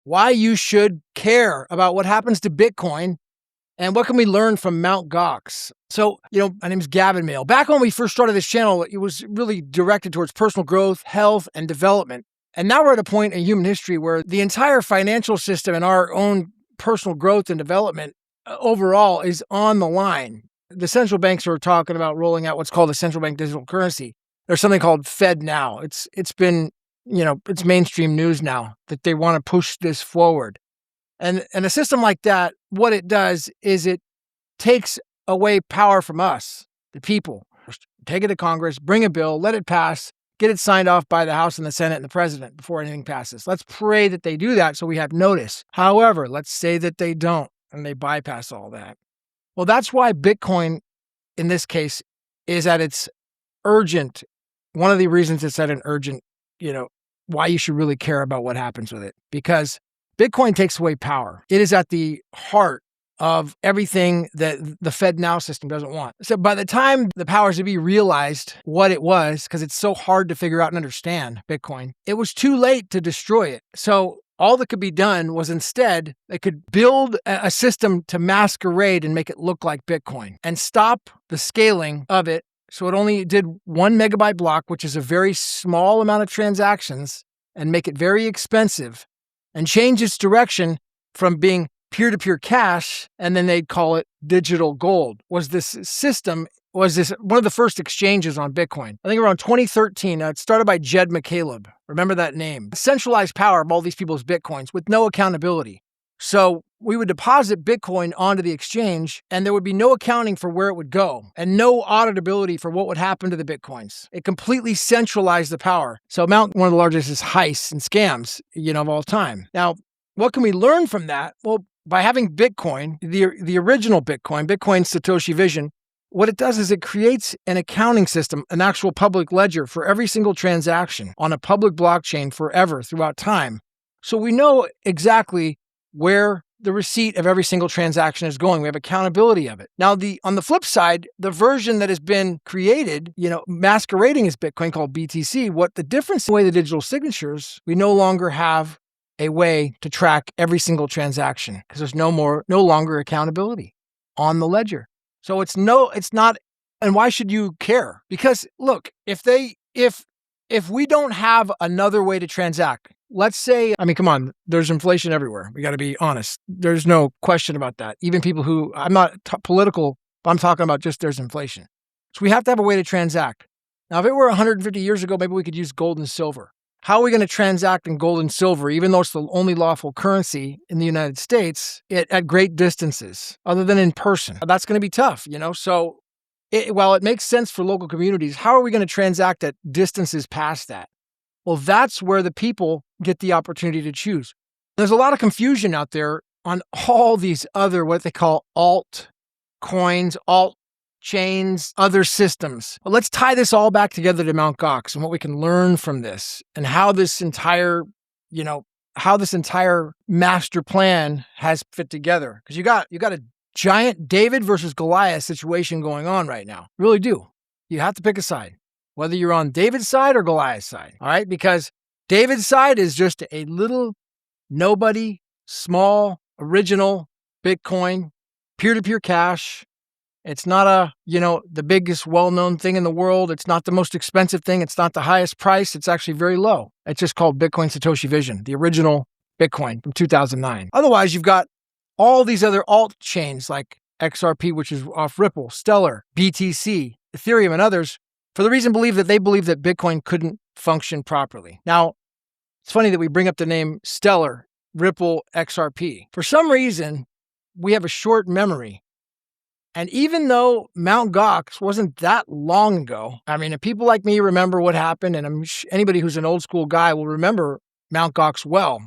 why you should care about what happens to Bitcoin and what can we learn from Mt. Gox. So, my name is Gavin Mehl. Back when we first started this channel, it was really directed towards personal growth, health, and development. And now we're at a point in human history where the entire financial system and our own personal growth and development overall is on the line. The central banks are talking about rolling out what's called a central bank digital currency. There's something called FedNow. It's been, it's mainstream news now that they want to push this forward. And a system like that, what it does is it takes away power from us, the people. Take it to Congress, bring a bill, let it pass, get it signed off by the House and the Senate and the President before anything passes. Let's pray that they do that so we have notice. However, let's say that they don't and they bypass all that. Well, that's why Bitcoin, in this case, is at its urgent. One of the reasons it's at an urgent, why you should really care about what happens with it. Because Bitcoin takes away power. It is at the heart of everything that the FedNow system doesn't want. So by the time the powers to be realized what it was, because it's so hard to figure out and understand Bitcoin, it was too late to destroy it. So all that could be done was instead, they could build a system to masquerade and make it look like Bitcoin and stop the scaling of it. So it only did 1 megabyte block, which is a very small amount of transactions, and make it very expensive and change its direction from being peer-to-peer cash, and then they'd call it digital gold. Was this one of the first exchanges on Bitcoin? I think around 2013, it started by Jed McCaleb. Remember that name. Centralized power of all these people's Bitcoins with no accountability. So we would deposit Bitcoin onto the exchange, and there would be no accounting for where it would go and no auditability for what would happen to the Bitcoins. It completely centralized the power. So one of the largest heists and scams, of all time. Now, what can we learn from that? Well, by having Bitcoin, the original Bitcoin Satoshi Vision, what it does is it creates an accounting system, an actual public ledger for every single transaction on a public blockchain forever throughout time. So we know exactly where the receipt of every single transaction is going. We have accountability of it. Now, on the flip side, the version that has been created, masquerading as Bitcoin called BTC, what the difference in the way the digital signatures, we no longer have a way to track every single transaction because there's no longer accountability on the ledger. So it's not, and why should you care? Because look, if we don't have another way to transact, let's say, come on, there's inflation everywhere. We got to be honest. There's no question about that. Even people who, I'm not political, but I'm talking about just there's inflation. So we have to have a way to transact. Now, if it were 150 years ago, maybe we could use gold and silver. How are we going to transact in gold and silver, even though it's the only lawful currency in the United States, at great distances, other than in person? That's going to be tough, So while it makes sense for local communities, how are we going to transact at distances past that? Well, that's where the people get the opportunity to choose. There's a lot of confusion out there on all these other, what they call alt coins, alt chains, other systems. But let's tie this all back together to Mt. Gox and what we can learn from this and how this entire master plan has fit together. Because you got a giant David versus Goliath situation going on right now. You really do. You have to pick a side, whether you're on David's side or Goliath's side. All right. Because David's side is just a little nobody, small, original Bitcoin, peer-to-peer cash. It's not the biggest well-known thing in the world. It's not the most expensive thing. It's not the highest price. It's actually very low. It's just called Bitcoin Satoshi Vision, the original Bitcoin from 2009. Otherwise, you've got all these other alt chains like XRP, which is off Ripple, Stellar, BTC, Ethereum, and others, for the reason they believe that Bitcoin couldn't function properly. Now, it's funny that we bring up the name Stellar, Ripple, XRP. For some reason, we have a short memory. And even though Mt. Gox wasn't that long ago, if people like me remember what happened, and anybody who's an old school guy will remember Mt. Gox well.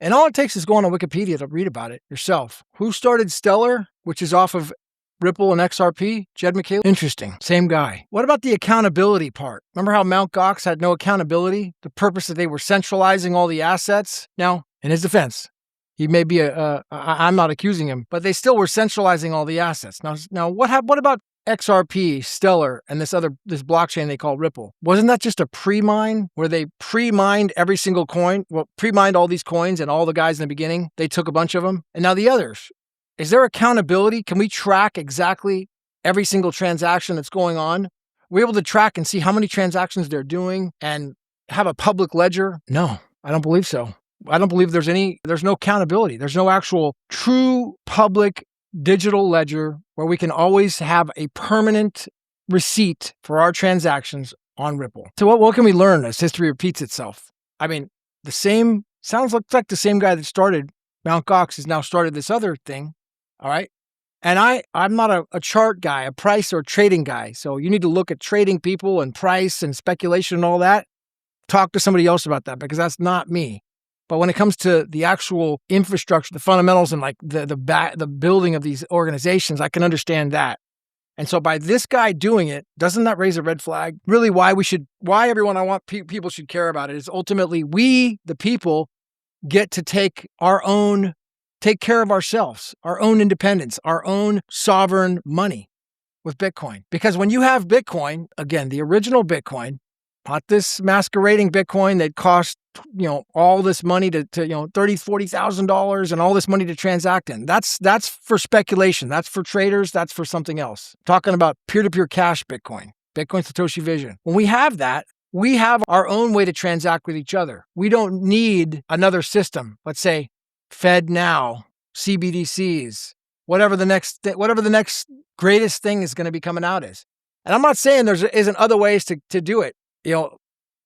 And all it takes is going on Wikipedia to read about it yourself. Who started Stellar, which is off of Ripple and XRP? Jed McCaleb? Interesting. Same guy. What about the accountability part? Remember how Mt. Gox had no accountability? The purpose that they were centralizing all the assets? Now, in his defense, he may be I'm not accusing him, but they still were centralizing all the assets. Now what about XRP, Stellar, and this blockchain they call Ripple, wasn't that just a pre-mine where they pre-mined every single coin? Well, pre-mined all these coins and all the guys in the beginning, they took a bunch of them. And now the others. Is there accountability? Can we track exactly every single transaction that's going on? We're able to track and see how many transactions they're doing and have a public ledger? No, I don't believe so. I don't believe there's no accountability. There's no actual true public digital ledger where we can always have a permanent receipt for our transactions on Ripple. So what can we learn as history repeats itself? I mean, looks like the same guy that started Mt. Gox has now started this other thing. All right. And I'm not a chart guy, a price or trading guy. So you need to look at trading people and price and speculation and all that. Talk to somebody else about that because that's not me. But when it comes to the actual infrastructure, the fundamentals, and like the building of these organizations, I can understand that. And so by this guy doing it, doesn't that raise a red flag? Really, why people should care about it is ultimately we, the people, get to take care of ourselves, our own independence, our own sovereign money with Bitcoin. Because when you have Bitcoin, again, the original Bitcoin, not this masquerading Bitcoin that cost, all this money to $30,000, $40,000 and all this money to transact in. That's for speculation. That's for traders. That's for something else. Talking about peer-to-peer cash Bitcoin Satoshi Vision. When we have that, we have our own way to transact with each other. We don't need another system. Let's say FedNow, CBDCs, whatever the next greatest thing is going to be coming out is. And I'm not saying there isn't other ways to do it.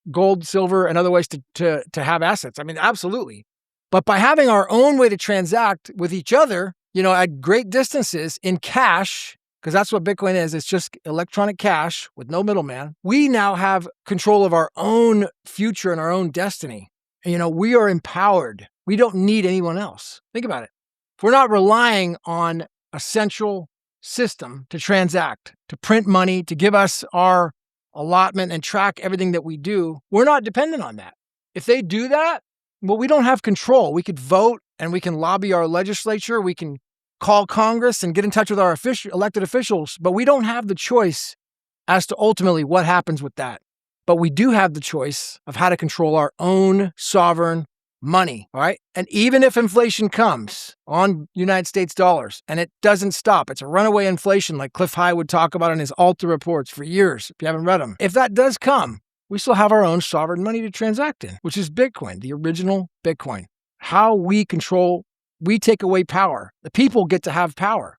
Gold, silver, and other ways to have assets. I mean, absolutely. But by having our own way to transact with each other, at great distances in cash, because that's what Bitcoin is, it's just electronic cash with no middleman, we now have control of our own future and our own destiny. And, we are empowered. We don't need anyone else. Think about it. If we're not relying on a central system to transact, to print money, to give us our allotment and track everything that we do, we're not dependent on that. If they do that, well, we don't have control. We could vote and we can lobby our legislature. We can call Congress and get in touch with our elected officials, but we don't have the choice as to ultimately what happens with that. But we do have the choice of how to control our own sovereign money, all right? And even if inflation comes on United States dollars and it doesn't stop, it's a runaway inflation like Cliff High would talk about in his Alta reports for years, if you haven't read them. If that does come, we still have our own sovereign money to transact in, which is Bitcoin, the original Bitcoin. How we take away power. The people get to have power.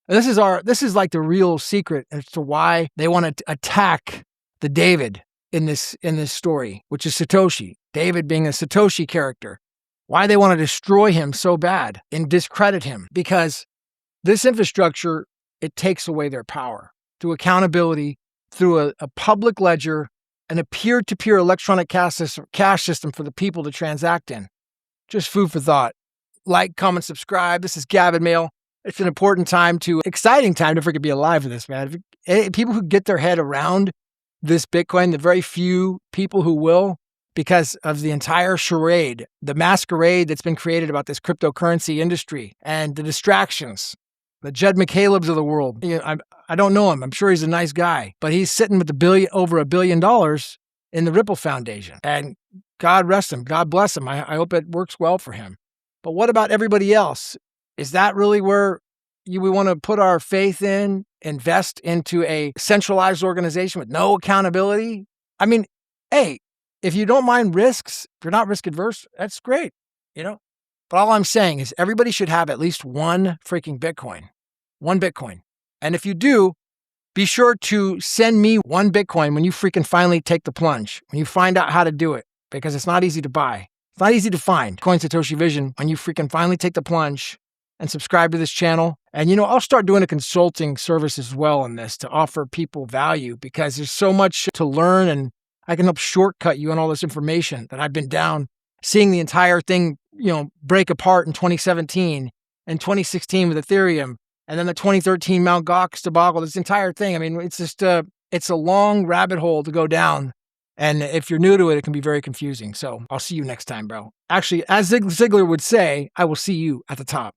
And this is like the real secret as to why they want to attack the David in this story, which is Satoshi. David being a Satoshi character. Why they want to destroy him so bad and discredit him. Because this infrastructure, it takes away their power through accountability, through a public ledger, and a peer-to-peer electronic cash system for the people to transact in. Just food for thought. Like, comment, subscribe. This is Gavin Mehl. It's an exciting time to freaking be alive for this, man. People who get their head around this Bitcoin, the very few people who will, because of the entire charade, the masquerade that's been created about this cryptocurrency industry and the distractions, the Jed McCalebs of the world. I don't know him. I'm sure he's a nice guy, but he's sitting with over $1 billion in the Ripple Foundation. And God rest him. God bless him. I hope it works well for him. But what about everybody else? Is that really where we want to put our faith in, invest into a centralized organization with no accountability? I mean, hey, if you don't mind risks, if you're not risk adverse, that's great, But all I'm saying is everybody should have at least one freaking Bitcoin, one Bitcoin. And if you do, be sure to send me one Bitcoin when you freaking finally take the plunge, when you find out how to do it, because it's not easy to buy. It's not easy to find Coin Satoshi Vision when you freaking finally take the plunge and subscribe to this channel. And, I'll start doing a consulting service as well in this to offer people value because there's so much to learn and I can help shortcut you on all this information that I've been down, seeing the entire thing, break apart in 2017 and 2016 with Ethereum, and then the 2013 Mt. Gox debacle, this entire thing. I mean, it's just, it's a long rabbit hole to go down. And if you're new to it, it can be very confusing. So I'll see you next time, bro. Actually, as Zig Ziglar would say, I will see you at the top.